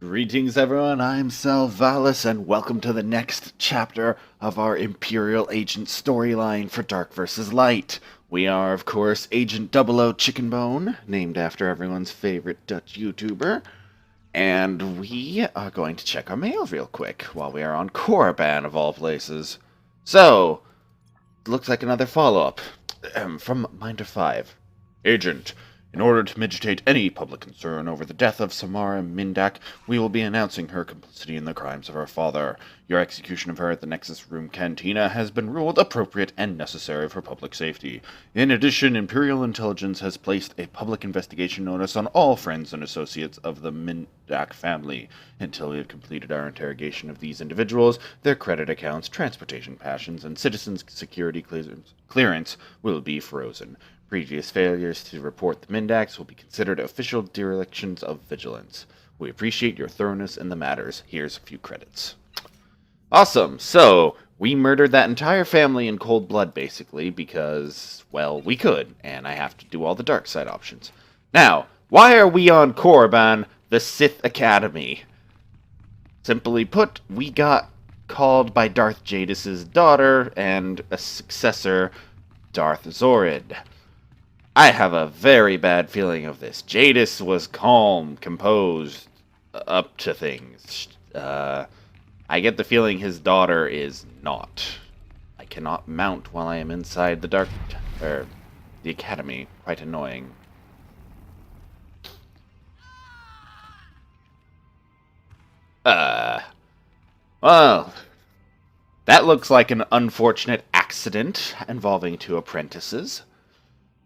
Greetings, everyone. I'm Salvalis, and welcome to the next chapter of our Imperial Agent storyline for Dark vs. Light. We are, of course, Agent 00 Ch1cken, named after everyone's favorite Dutch YouTuber. And we are going to check our mail real quick while we are on Korriban, of all places. So, looks like another follow-up from Minder 5. Agent, in order to mitigate any public concern over the death of Samara Mindak, we will be announcing her complicity in the crimes of her father. Your execution of her at the Nexus Room Cantina has been ruled appropriate and necessary for public safety. In addition, Imperial Intelligence has placed a public investigation notice on all friends and associates of the Mindak family. Until we have completed our interrogation of these individuals, their credit accounts, transportation passions, and citizens' security clearance will be frozen. Previous failures to report the Mindaks will be considered official derelictions of vigilance. We appreciate your thoroughness in the matters. Here's a few credits. Awesome. So, we murdered that entire family in cold blood, basically, because, well, we could, and I have to do all the dark side options. Now, why are we on Korriban, the Sith Academy? Simply put, we got called by Darth Jadis' daughter and a successor, Darth Zorid. I have a very bad feeling of this. Jadis was calm, composed, up to things. I get the feeling his daughter is not. I cannot mount while I am inside the the academy. Quite annoying. Well, that looks like an unfortunate accident involving two apprentices.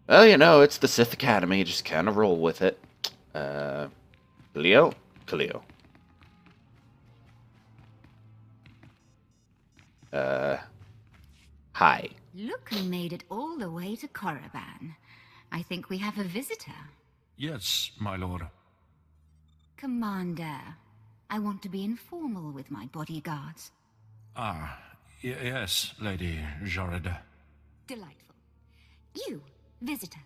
Well, you know, it's the Sith Academy, just kind of roll with it. Khalil? Khalil. Hi. Look who made it all the way to Korriban. I think we have a visitor. Yes, my lord. Commander, I want to be informal with my bodyguards. Yes, Lady Jared. Delightful. You, visitor,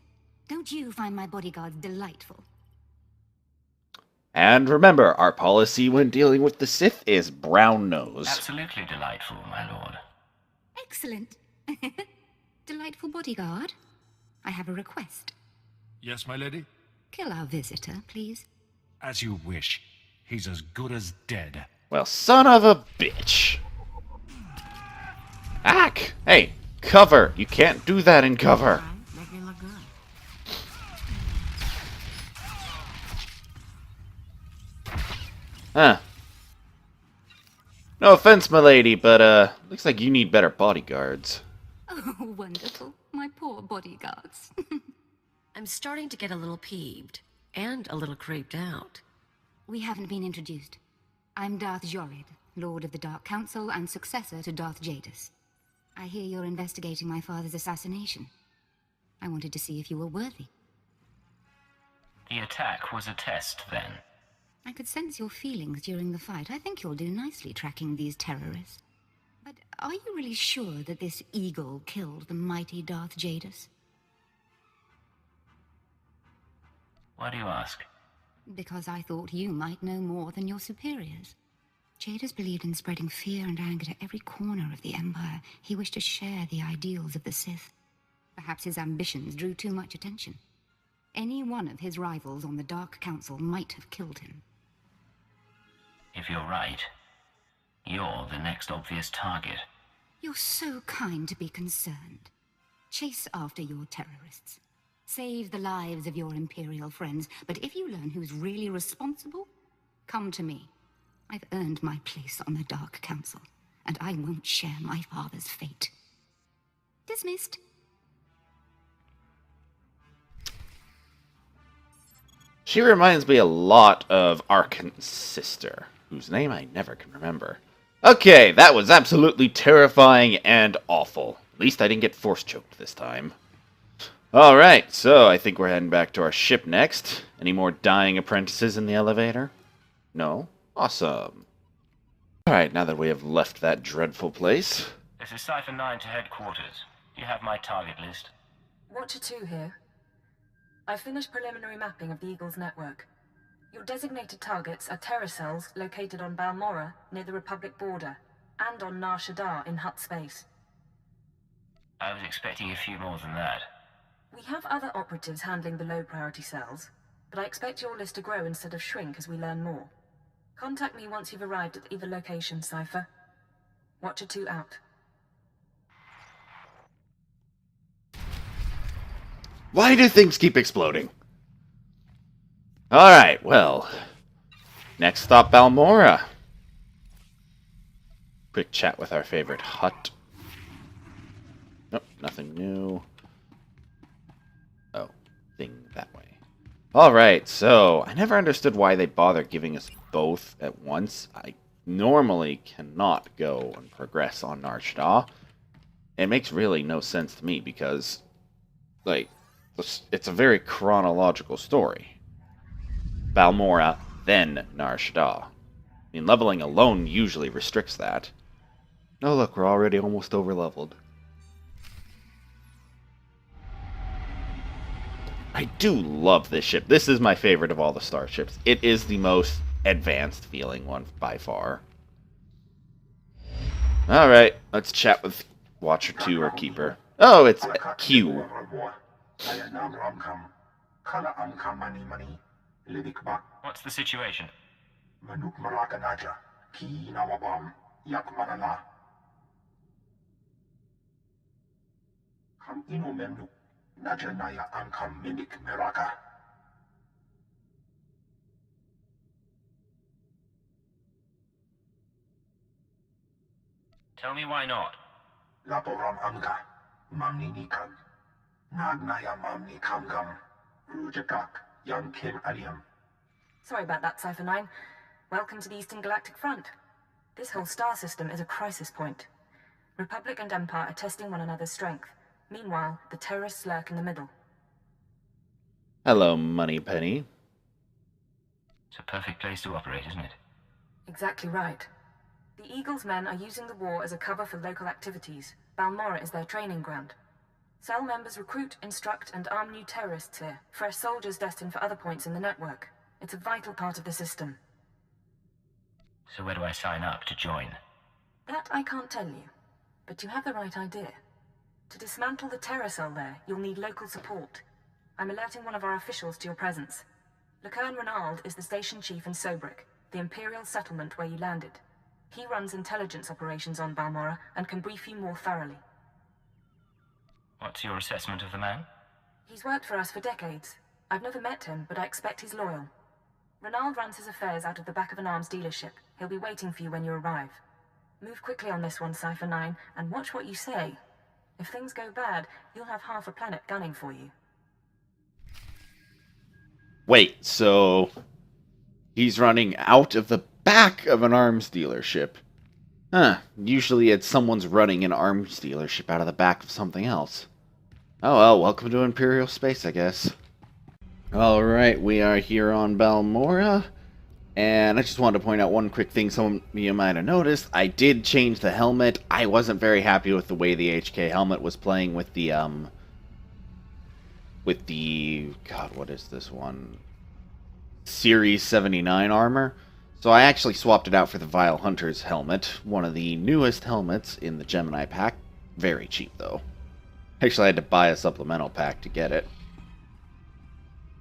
don't you find my bodyguards delightful? And remember, our policy when dealing with the Sith is brown nose. Absolutely delightful, my lord. Excellent. Delightful bodyguard, I have a request. Yes, my lady? Kill our visitor, please. As you wish. He's as good as dead. Well, son of a bitch. Ack! Hey, cover! You can't do that in cover. Make me look good. Huh. No offense, milady, but, looks like you need better bodyguards. Oh, wonderful. My poor bodyguards. I'm starting to get a little peeved, and a little creeped out. We haven't been introduced. I'm Darth Jorid, Lord of the Dark Council and successor to Darth Jadis. I hear you're investigating my father's assassination. I wanted to see if you were worthy. The attack was a test, then. I could sense your feelings during the fight. I think you'll do nicely tracking these terrorists. But are you really sure that this eagle killed the mighty Darth Jadis? Why do you ask? Because I thought you might know more than your superiors. Jadis believed in spreading fear and anger to every corner of the Empire. He wished to share the ideals of the Sith. Perhaps his ambitions drew too much attention. Any one of his rivals on the Dark Council might have killed him. If you're right, you're the next obvious target. You're so kind to be concerned. Chase after your terrorists. Save the lives of your Imperial friends. But if you learn who's really responsible, come to me. I've earned my place on the Dark Council, and I won't share my father's fate. Dismissed. She reminds me a lot of Ch1cken's sister, whose name I never can remember. Okay, that was absolutely terrifying and awful. At least I didn't get force choked this time. Alright, so I think we're heading back to our ship next. Any more dying apprentices in the elevator? No? Awesome. Alright, now that we have left that dreadful place. This is Cipher 9 to headquarters. You have my target list. Watcher 2 here. I finished preliminary mapping of the Eagle's network. Your designated targets are terror cells located on Balmora, near the Republic border, and on Nar Shaddaa in Hutt space. I was expecting a few more than that. We have other operatives handling the low-priority cells, but I expect your list to grow instead of shrink as we learn more. Contact me once you've arrived at either location, Cypher. Watcher 2 out. Why do things keep exploding? Alright, well. Next stop, Balmora. Quick chat with our favorite Hutt. Nope, nothing new. Oh, thing that way. Alright, so, I never understood why they bother giving us both at once. I normally cannot go and progress on Nar Shaddaa. It makes really no sense to me because, like, it's a very chronological story. Balmora, then Nar Shaddaa. I mean, leveling alone usually restricts that. Oh look, we're already almost over-leveled. I do love this ship. This is my favorite of all the starships. It is the most advanced feeling one by far. Alright, let's chat with Watcher 2 or Keeper. Oh, it's Q. What's the situation? Tell me why not. Sorry about that, Cypher 9. Welcome to the Eastern Galactic Front. This whole star system is a crisis point. Republic and Empire are testing one another's strength. Meanwhile, the terrorists lurk in the middle. Hello, Moneypenny. It's a perfect place to operate, isn't it? Exactly right. The Eagle's men are using the war as a cover for local activities. Balmora is their training ground. Cell members recruit, instruct, and arm new terrorists here. Fresh soldiers destined for other points in the network. It's a vital part of the system. So where do I sign up to join? That I can't tell you. But you have the right idea. To dismantle the terror cell there, you'll need local support. I'm alerting one of our officials to your presence. Ch1cken Renald is the station chief in Sobrik, the Imperial settlement where you landed. He runs intelligence operations on Balmora and can brief you more thoroughly. What's your assessment of the man? He's worked for us for decades. I've never met him, but I expect he's loyal. Renald runs his affairs out of the back of an arms dealership. He'll be waiting for you when you arrive. Move quickly on this one, Cypher 9, and watch what you say. If things go bad, you'll have half a planet gunning for you. Wait, so he's running out of the back of an arms dealership. Huh, usually it's someone's running an arms dealership out of the back of something else. Oh well, welcome to Imperial space, I guess. Alright, we are here on Balmora. And I just wanted to point out one quick thing some of you might have noticed. I did change the helmet. I wasn't very happy with the way the HK helmet was playing with the, God, what is this one? Series 79 armor. So I actually swapped it out for the Vile Hunter's helmet. One of the newest helmets in the Gemini pack. Very cheap, though. Actually, I had to buy a supplemental pack to get it.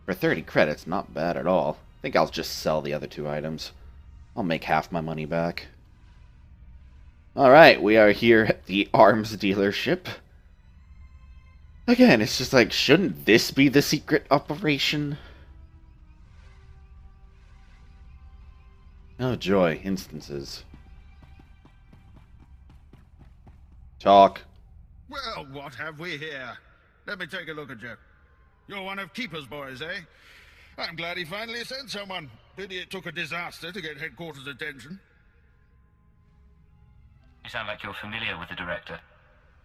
For 30 credits, not bad at all. I think I'll just sell the other two items. I'll make half my money back. Alright, we are here at the arms dealership. Again, it's just like, shouldn't this be the secret operation? Oh joy, instances. Talk. Well, what have we here? Let me take a look at you. You're one of Keeper's boys, eh? I'm glad he finally sent someone. Pity it took a disaster to get headquarters' attention. You sound like you're familiar with the director.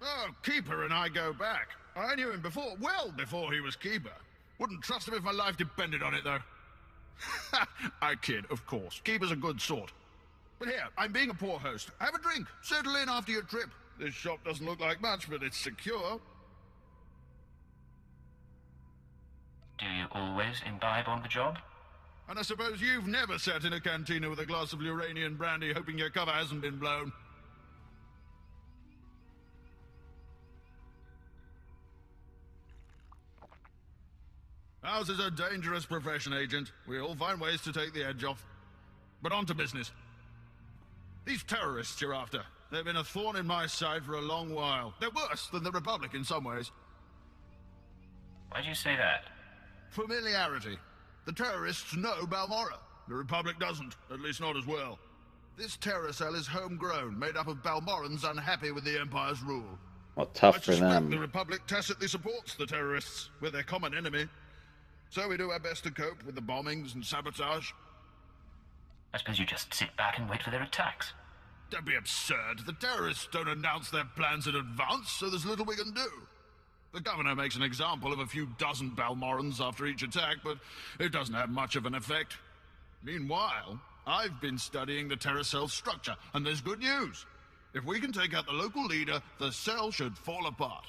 Oh, Keeper and I go back. I knew him before, well before he was Keeper. Wouldn't trust him if my life depended on it, though. I kid, of course. Keeper's a good sort. But here, I'm being a poor host. Have a drink. Settle in after your trip. This shop doesn't look like much, but it's secure. Do you always imbibe on the job? And I suppose you've never sat in a cantina with a glass of Uranian brandy hoping your cover hasn't been blown. Ours is a dangerous profession, Agent. We all find ways to take the edge off. But on to business. These terrorists you're after, they've been a thorn in my side for a long while. They're worse than the Republic in some ways. Why'd you say that? Familiarity. The terrorists know Balmorra. The Republic doesn't, at least not as well. This terror cell is homegrown, made up of Balmorrans unhappy with the Empire's rule. Well, tough I for suspect them. the Republic tacitly supports the terrorists. We're their common enemy. So we do our best to cope with the bombings and sabotage. I suppose you just sit back and wait for their attacks. Don't be absurd. The terrorists don't announce their plans in advance, so there's little we can do. The governor makes an example of a few dozen Balmorrans after each attack, but it doesn't have much of an effect. Meanwhile, I've been studying the terror cell's structure, and there's good news. If we can take out the local leader, the cell should fall apart.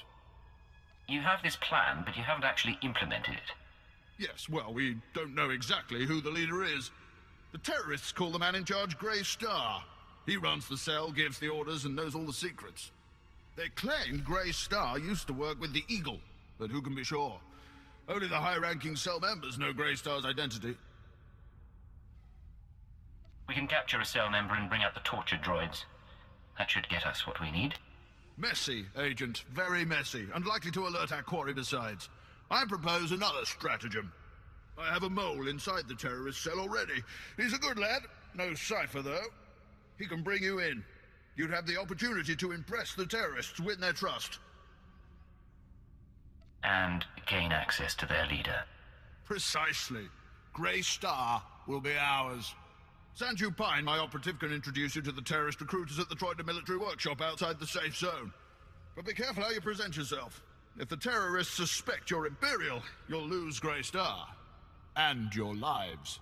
You have this plan, but you haven't actually implemented it. Yes, well, we don't know exactly who the leader is. The terrorists call the man in charge Grey Star. He runs the cell, gives the orders, and knows all the secrets. They claim Grey Star used to work with the Eagle, but who can be sure? Only the high-ranking cell members know Grey Star's identity. We can capture a cell member and bring out the torture droids. That should get us what we need. Messy, Agent. Very messy, and likely to alert our quarry besides. I propose another stratagem. I have a mole inside the terrorist cell already. He's a good lad. No cipher, though. He can bring you in. You'd have the opportunity to impress the terrorists, win their trust. And gain access to their leader. Precisely. Grey Star will be ours. Ch1cken, my operative, can introduce you to the terrorist recruiters at the Troida military workshop outside the safe zone. But be careful how you present yourself. If the terrorists suspect you're Imperial, you'll lose Grey Star. And your lives.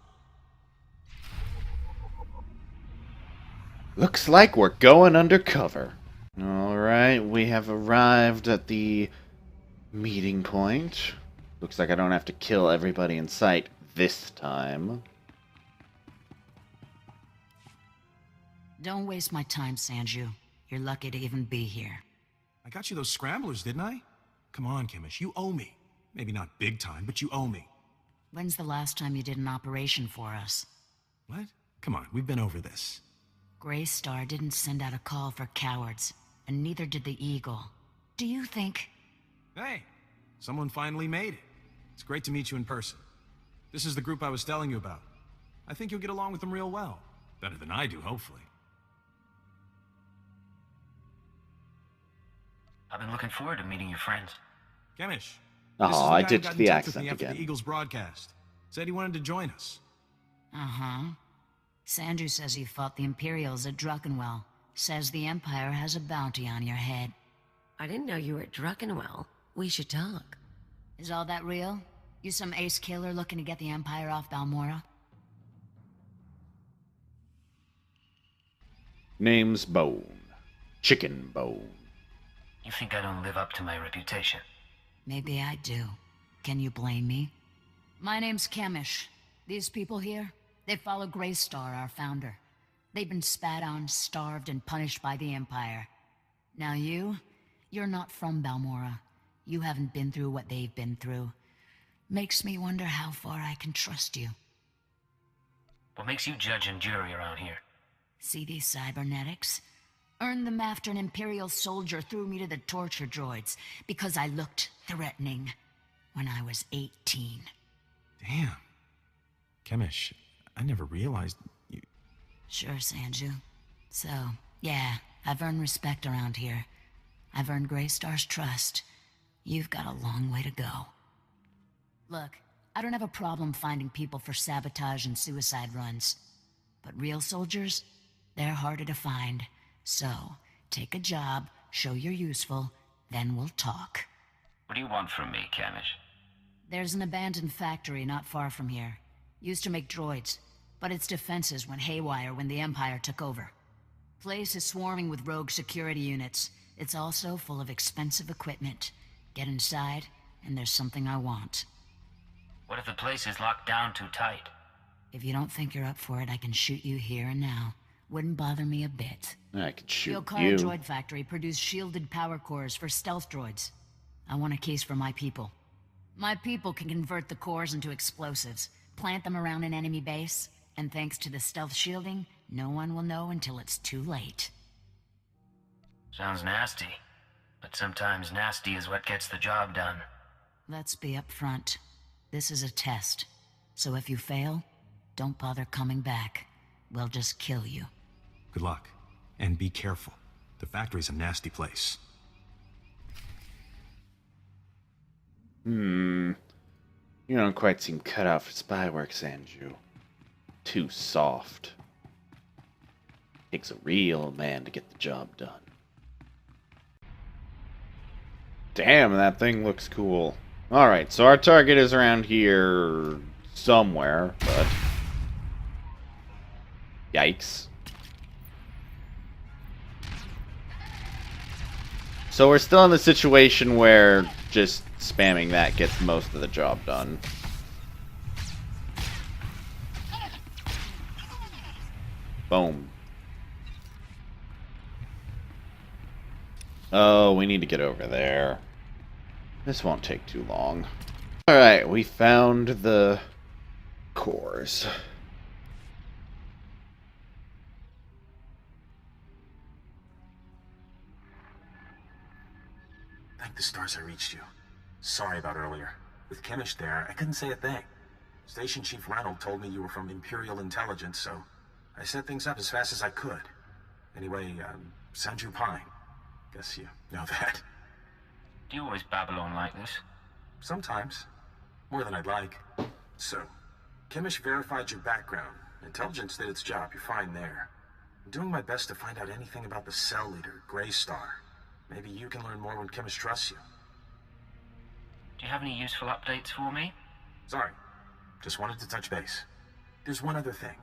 Looks like we're going undercover. Alright, we have arrived at the meeting point. Looks like I don't have to kill everybody in sight this time. Don't waste my time, Sanju. You're lucky to even be here. I got you those scramblers, didn't I? Come on, Chemish, you owe me. Maybe not big time, but you owe me. When's the last time you did an operation for us? What? Come on, we've been over this. Grey Star didn't send out a call for cowards, and neither did the Eagle. Do you think... Hey, someone finally made it. It's great to meet you in person. This is the group I was telling you about. I think you'll get along with them real well. Better than I do, hopefully. I've been looking forward to meeting your friends. Chemish. Oh, I ditched the accent after again. the Eagles broadcast. Said he wanted to join us. Uh-huh. Sanju says you fought the Imperials at Ch1cken. Says the Empire has a bounty on your head. I didn't know you were at Ch1cken. We should talk. Is all that real? You some ace killer looking to get the Empire off Balmorra? Name's Bone. Chicken Bone. You think I don't live up to my reputation? Maybe I do. Can you blame me? My name's Chemish. These people here, they follow Grey Star, our founder. They've been spat on, starved, and punished by the Empire. Now you're not from Balmorra. You haven't been through what they've been through. Makes me wonder how far I can trust you. What makes you judge and jury around here? See these cybernetics? Earned them after an Imperial soldier threw me to the torture droids because I looked threatening when I was 18. Damn. Chemish, I never realized you... Sure, Sanju. So, yeah, I've earned respect around here. I've earned Grey Star's trust. You've got a long way to go. Look, I don't have a problem finding people for sabotage and suicide runs. But real soldiers, they're harder to find. So, take a job, show you're useful, then we'll talk. What do you want from me, Chemish? There's an abandoned factory not far from here. Used to make droids, but its defenses went haywire when the Empire took over. Place is swarming with rogue security units. It's also full of expensive equipment. Get inside, and there's something I want. What if the place is locked down too tight? If you don't think you're up for it, I can shoot you here and now. Wouldn't bother me a bit. I could shoot Yokara you. Droid Factory produced shielded power cores for stealth droids. I want a case for my people. My people can convert the cores into explosives, plant them around an enemy base, and thanks to the stealth shielding, no one will know until it's too late. Sounds nasty. But sometimes nasty is what gets the job done. Let's be upfront. This is a test. So if you fail, don't bother coming back. We'll just kill you. Good luck. And be careful. The factory's a nasty place. You don't quite seem cut out for spy work, Sanju. Too soft. Takes a real man to get the job done. Damn, that thing looks cool. Alright, so our target is around here somewhere, but... Yikes. So we're still in the situation where just spamming that gets most of the job done. Boom. Oh, we need to get over there. This won't take too long. Alright, we found the cores. Thank the stars I reached you. Sorry about earlier. With Chemish there, I couldn't say a thing. Station Chief Reynolds told me you were from Imperial Intelligence, so I set things up as fast as I could. Anyway, Sanju Pine. Guess you know that. Do you always babble on like this? Sometimes. More than I'd like. So, Chemish verified your background. Intelligence did its job, you're fine there. I'm doing my best to find out anything about the cell leader, Grey Star. Maybe you can learn more when Chemish trusts you. Do you have any useful updates for me? Sorry. Just wanted to touch base. There's one other thing.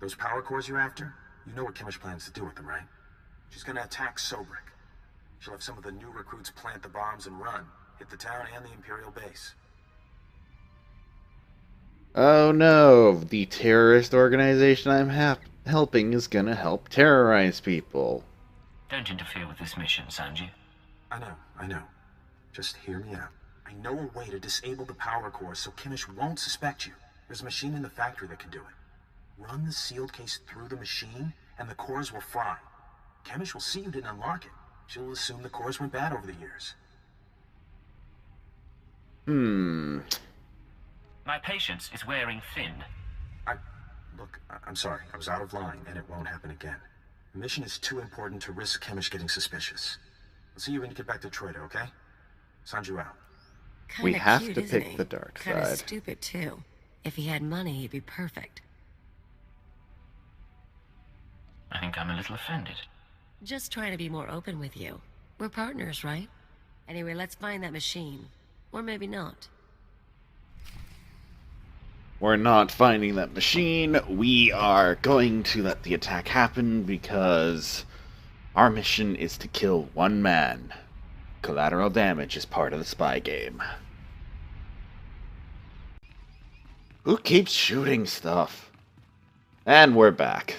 Those power cores you're after, you know what Chemish plans to do with them, right? She's gonna attack Sobrik. She'll have some of the new recruits plant the bombs and run. Hit the town and the Imperial base. Oh no, the terrorist organization I'm helping is gonna help terrorize people. Don't interfere with this mission, Sanji. I know. Just hear me out. I know a way to disable the power core so Chemish won't suspect you. There's a machine in the factory that can do it. Run the sealed case through the machine, and the cores will fry. Chemish will see you didn't unlock it. She'll assume the cores went bad over the years. My patience is wearing thin. Look, I'm sorry. I was out of line, and it won't happen again. The mission is too important to risk Chemish getting suspicious. I'll see you when you get back to Troida, okay? Sanju out. We Kinda have cute, to isn't pick he? the dark Kinda side. stupid, too. If he had money, he'd be perfect. I think I'm a little offended. Just trying to be more open with you. We're partners, right? Anyway, let's find that machine. Or maybe not. We're not finding that machine. We are going to let the attack happen because our mission is to kill one man. Collateral damage is part of the spy game. Who keeps shooting stuff? And we're back.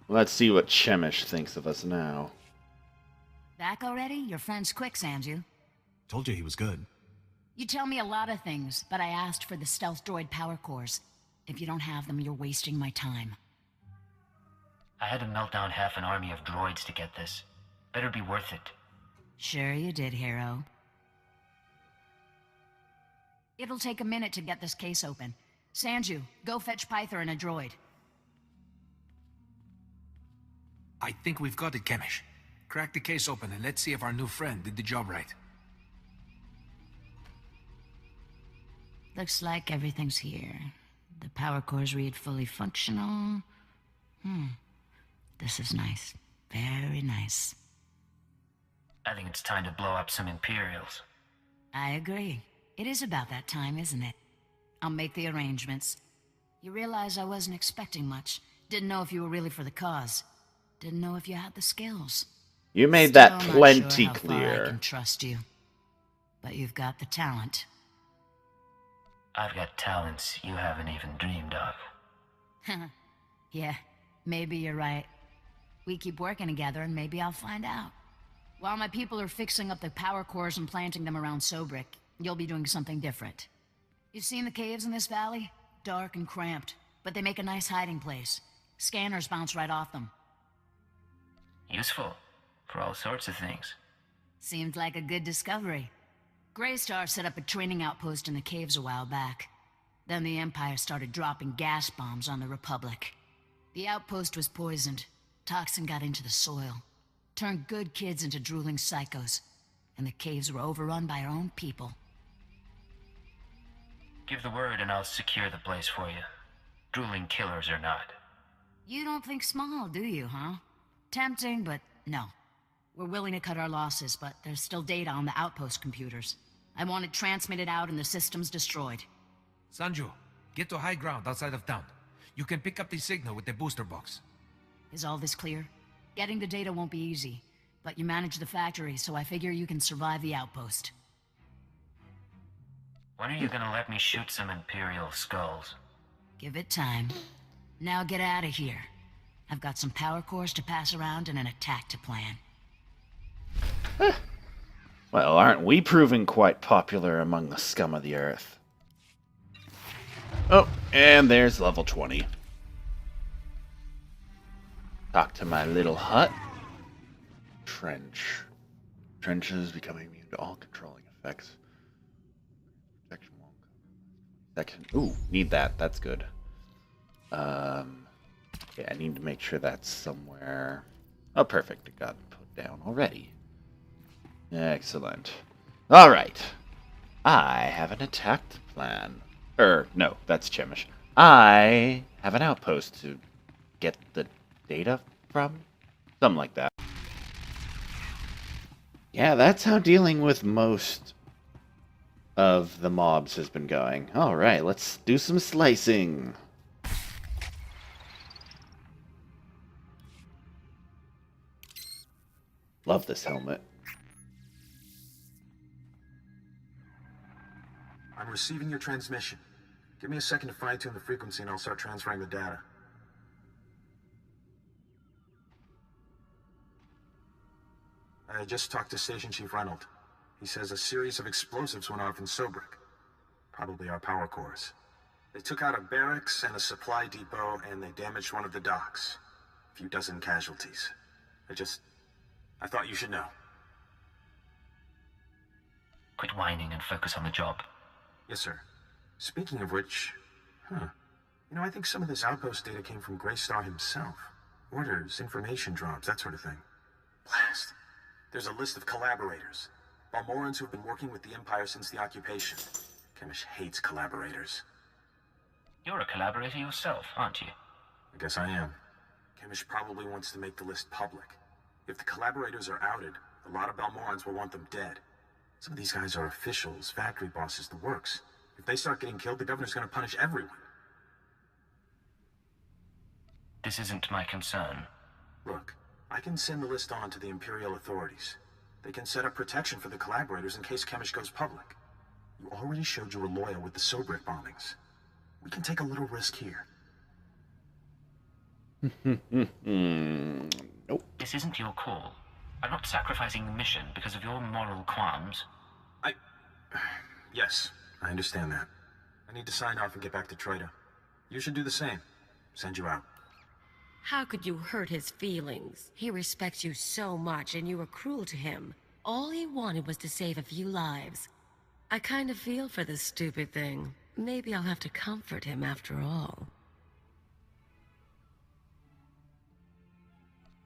Let's see what Chemish thinks of us now. Back already? Your friend's quick, Sanju. Told you he was good. You tell me a lot of things, but I asked for the stealth droid power cores. If you don't have them, you're wasting my time. I had to melt down half an army of droids to get this. Better be worth it. Sure you did, hero. It'll take a minute to get this case open. Sanju, go fetch Pyther and a droid. I think we've got it, Chemish. Crack the case open and let's see if our new friend did the job right. Looks like everything's here. The power cores read fully functional. This is nice. Very nice. I think it's time to blow up some Imperials. I agree. It is about that time, isn't it? I'll make the arrangements. You realize I wasn't expecting much. Didn't know if you were really for the cause. Didn't know if you had the skills. You made Still that not plenty sure how far I clear. can trust you. But you've got the talent. I've got talents you haven't even dreamed of. Yeah, maybe you're right. We keep working together and maybe I'll find out. While my people are fixing up the power cores and planting them around Sobrik, you'll be doing something different. You've seen the caves in this valley? Dark and cramped, but they make a nice hiding place. Scanners bounce right off them. Useful for all sorts of things. Seemed like a good discovery. Greystar set up a training outpost in the caves a while back. Then the Empire started dropping gas bombs on the Republic. The outpost was poisoned. Toxin got into the soil. Turned good kids into drooling psychos. And the caves were overrun by our own people. Give the word and I'll secure the place for you. Drooling killers or not. You don't think small, do you, huh? Tempting, but no. We're willing to cut our losses, but there's still data on the outpost computers. I want it transmitted out and the systems destroyed. Sanju, get to high ground outside of town. You can pick up the signal with the booster box. Is all this clear? Getting the data won't be easy, but you manage the factory, so I figure you can survive the outpost. When are you gonna let me shoot some Imperial skulls? Give it time. Now get out of here. I've got some power cores to pass around and an attack to plan. Well, aren't we proving quite popular among the scum of the earth? Oh, and there's level 20. Talk to my little hut. Trench. Trenches becoming immune to all controlling effects. Protection won't cover. Section. Ooh, need that. That's good. Yeah, I need to make sure that's somewhere. Oh, perfect. It got put down already. Excellent. All right. I have an attack plan. No, that's Chemish. I have an outpost to get the data from? Something like that. Yeah, that's how dealing with most of the mobs has been going. Alright, let's do some slicing. Love this helmet. I'm receiving your transmission. Give me a second to fine-tune the frequency and I'll start transferring the data. I just talked to Station Chief Reynolds. He says a series of explosives went off in Sobrik. Probably our power cores. They took out a barracks and a supply depot and they damaged one of the docks. A few dozen casualties. I thought you should know. Quit whining and focus on the job. Yes, sir. Speaking of which, I think some of this outpost data came from Greystar himself. Orders, information drops, that sort of thing. Blast. There's a list of collaborators. Balmorans who've been working with the Empire since the occupation. Chemish hates collaborators. You're a collaborator yourself, aren't you? I guess I am. Chemish probably wants to make the list public. If the collaborators are outed, a lot of Balmorans will want them dead. Some of these guys are officials, factory bosses, the works. If they start getting killed, the governor's gonna punish everyone. This isn't my concern. Look, I can send the list on to the Imperial authorities. They can set up protection for the collaborators in case Chemish goes public. You already showed you were loyal with the Sobrik bombings. We can take a little risk here. Nope. This isn't your call. I'm not sacrificing the mission because of your moral qualms. Yes, I understand that. I need to sign off and get back to Troida. You should do the same. Send you out. How could you hurt his feelings? He respects you so much and you were cruel to him. All he wanted was to save a few lives. I kind of feel for this stupid thing. Maybe I'll have to comfort him after all.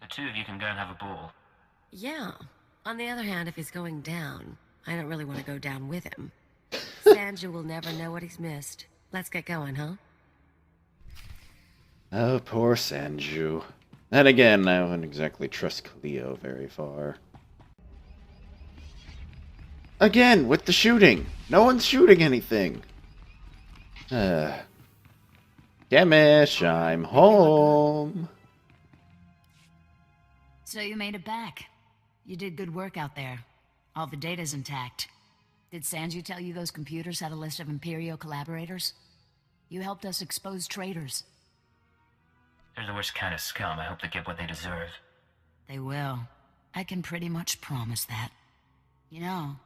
The two of you can go and have a ball. Yeah. On the other hand, if he's going down, I don't really want to go down with him. Sanju will never know what he's missed. Let's get going, huh? Oh, poor Sanju. And again, I wouldn't exactly trust Cleo very far. Again, with the shooting. No one's shooting anything. Chemish, I'm home. So you made it back. You did good work out there. All the data's intact. Did Sanju tell you those computers had a list of Imperial collaborators? You helped us expose traitors. They're the worst kind of scum. I hope they get what they deserve. They will. I can pretty much promise that. You know,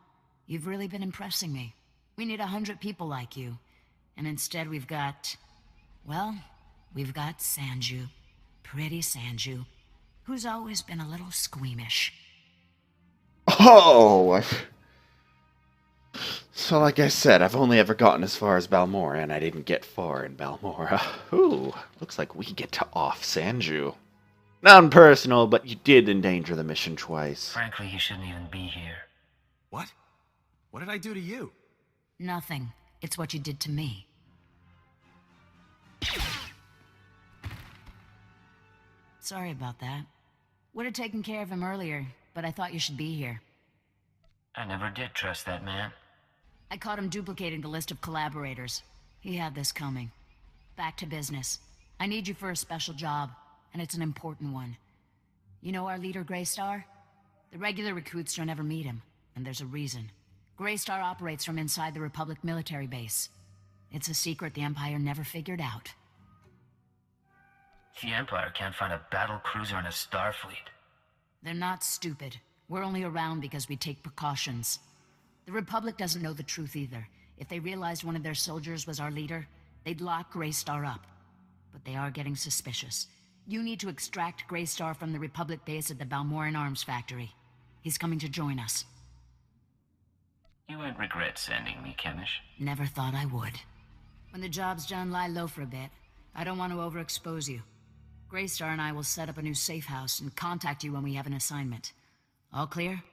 you've really been impressing me. We need 100 people like you. And instead we've got... well, we've got Sanju. Pretty Sanju. Who's always been a little squeamish. Oh! So like I said, I've only ever gotten as far as Balmora, and I didn't get far in Balmora. Ooh, looks like we get to off Sanju. Not personal, but you did endanger the mission twice. Frankly, he shouldn't even be here. What? What did I do to you? Nothing. It's what you did to me. Sorry about that. Would have taken care of him earlier, but I thought you should be here. I never did trust that man. I caught him duplicating the list of collaborators. He had this coming. Back to business. I need you for a special job, and it's an important one. You know our leader, Greystar? The regular recruits don't ever meet him, and there's a reason. Greystar operates from inside the Republic military base. It's a secret the Empire never figured out. The Empire can't find a battle cruiser in a starfleet. They're not stupid. We're only around because we take precautions. The Republic doesn't know the truth either. If they realized one of their soldiers was our leader, they'd lock Greystar up. But they are getting suspicious. You need to extract Greystar from the Republic base at the Balmoran Arms Factory. He's coming to join us. You won't regret sending me, Chemish. Never thought I would. When the job's done, lie low for a bit. I don't want to overexpose you. Greystar and I will set up a new safe house and contact you when we have an assignment. All clear?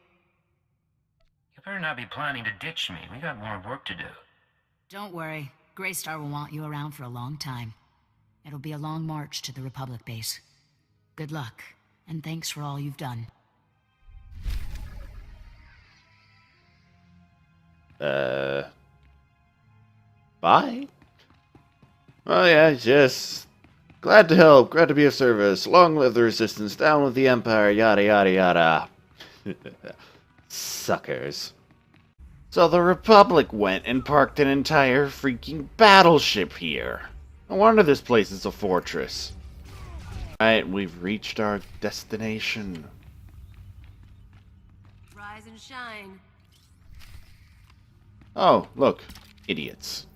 You better not be planning to ditch me. We got more work to do. Don't worry. Greystar will want you around for a long time. It'll be a long march to the Republic base. Good luck, and thanks for all you've done. Bye? Oh yeah, yes. Glad to help, glad to be of service. Long live the Resistance, down with the Empire, yada yada yada. Suckers. So the Republic went and parked an entire freaking battleship here. No wonder this place is a fortress. Alright, we've reached our destination. Rise and shine. Oh, look. Idiots.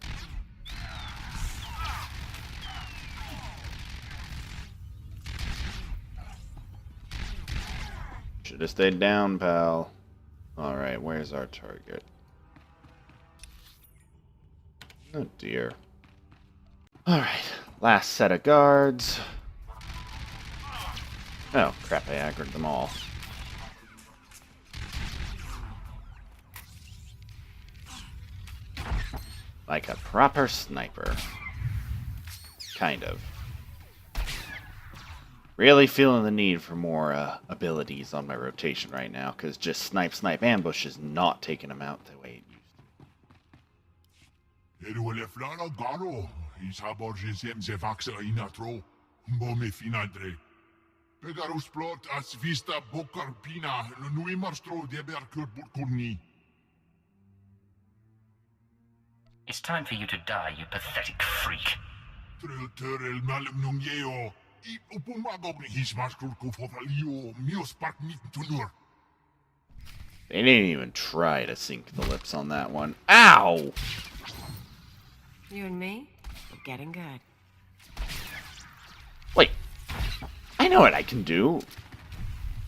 Should have stayed down, pal. Alright, where's our target? Oh dear. Alright, last set of guards. Oh, crap, I aggroed them all. Like a proper sniper. Kind of. Really feeling the need for more abilities on my rotation right now, because just snipe, ambush is not taking them out the way it used It's time for you to die, you pathetic freak. They didn't even try to sink the lips on that one. Ow! You and me? We're getting good. Wait. I know what I can do.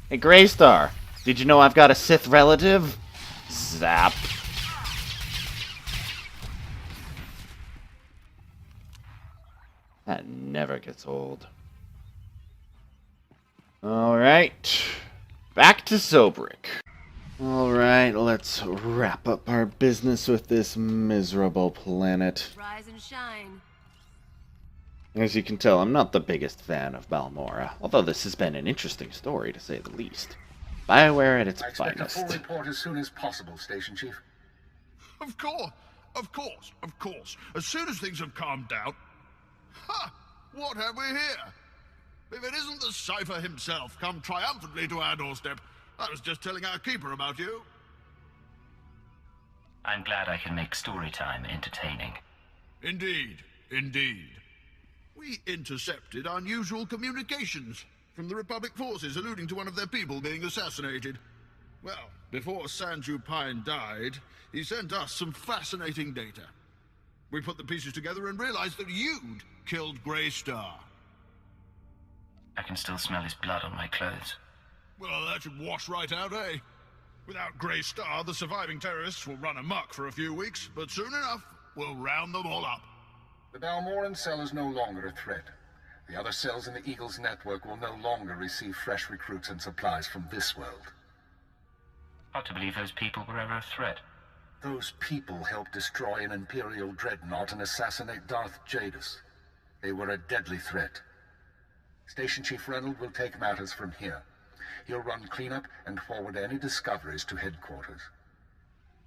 Hey, Greystar. Did you know I've got a Sith relative? Zap. That never gets old. Alright. Back to Zobrick. Alright, let's wrap up our business with this miserable planet. Rise and shine. As you can tell, I'm not the biggest fan of Balmora, although this has been an interesting story, to say the least. BioWare at its expect finest. a full report as soon as possible, Station Chief. Of course. As soon as things have calmed down. Ha! What have we here? If it isn't the Cypher himself come triumphantly to our doorstep, I was just telling our keeper about you. I'm glad I can make story time entertaining. Indeed. We intercepted unusual communications from the Republic forces alluding to one of their people being assassinated. Well, before Ch1cken died, he sent us some fascinating data. We put the pieces together and realized that you'd killed Grey Star. I can still smell his blood on my clothes. Well, that should wash right out, eh? Without Grey Star, the surviving terrorists will run amok for a few weeks, but soon enough, we'll round them all up. The Balmoran cell is no longer a threat. The other cells in the Eagle's network will no longer receive fresh recruits and supplies from this world. Hard to believe those people were ever a threat. Those people helped destroy an Imperial dreadnought and assassinate Darth Jadis. They were a deadly threat. Station Chief Reynolds will take matters from here. He'll run cleanup and forward any discoveries to headquarters.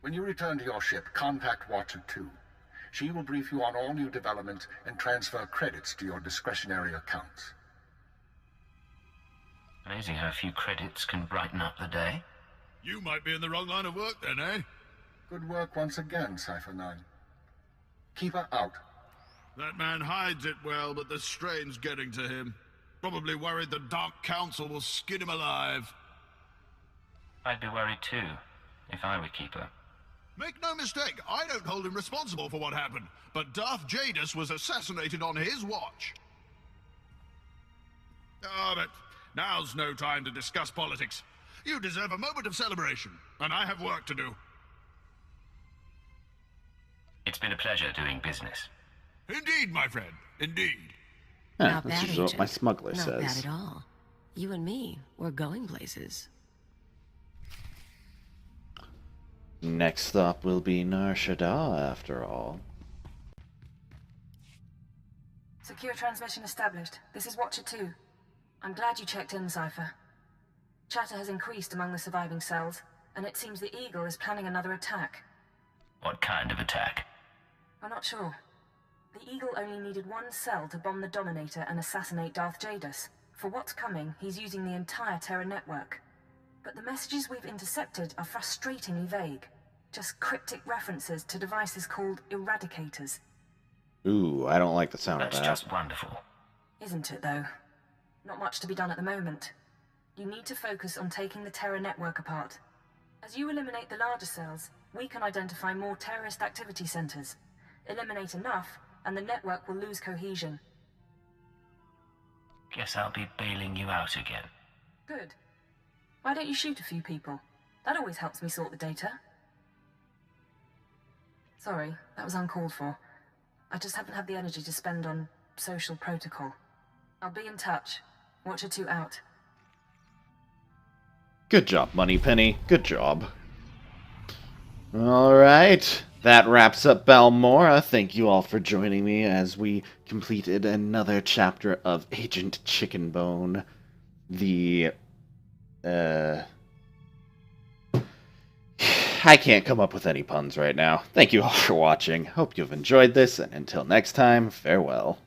When you return to your ship, contact Watcher 2. She will brief you on all new developments and transfer credits to your discretionary accounts. Amazing how a few credits can brighten up the day. You might be in the wrong line of work then, eh? Good work once again, Cypher 9. Keeper out. That man hides it well, but the strain's getting to him. Probably worried the Dark Council will skin him alive. I'd be worried too, if I were Keeper. Make no mistake, I don't hold him responsible for what happened, but Darth Jadis was assassinated on his watch. Ah, but now's no time to discuss politics. You deserve a moment of celebration, and I have work to do. It's been a pleasure doing business. Indeed, my friend, indeed. Not This bad, is what Agent. my smuggler Not says. bad at all. You and me, we're going places. Next stop will be Nar Shaddaa, after all. Secure transmission established. This is Watcher 2. I'm glad you checked in, Cypher. Chatter has increased among the surviving cells, and it seems the Eagle is planning another attack. What kind of attack? I'm not sure. The Eagle only needed one cell to bomb the Dominator and assassinate Darth Jadis. For what's coming, he's using the entire Terra network. But the messages we've intercepted are frustratingly vague. Just cryptic references to devices called Eradicators. Ooh, I don't like the sound That's of that. just wonderful. Isn't it, though? Not much to be done at the moment. You need to focus on taking the Terra network apart. As you eliminate the larger cells, we can identify more terrorist activity centers. Eliminate enough, and the network will lose cohesion. Guess I'll be bailing you out again. Good. Why don't you shoot a few people? That always helps me sort the data. Sorry, that was uncalled for. I just haven't had the energy to spend on social protocol. I'll be in touch. Watcher 2 out. Good job, Moneypenny. Good job. Alright, that wraps up Balmora. Thank you all for joining me as we completed another chapter of Agent Ch1cken. I can't come up with any puns right now. Thank you all for watching. Hope you've enjoyed this, and until next time, farewell.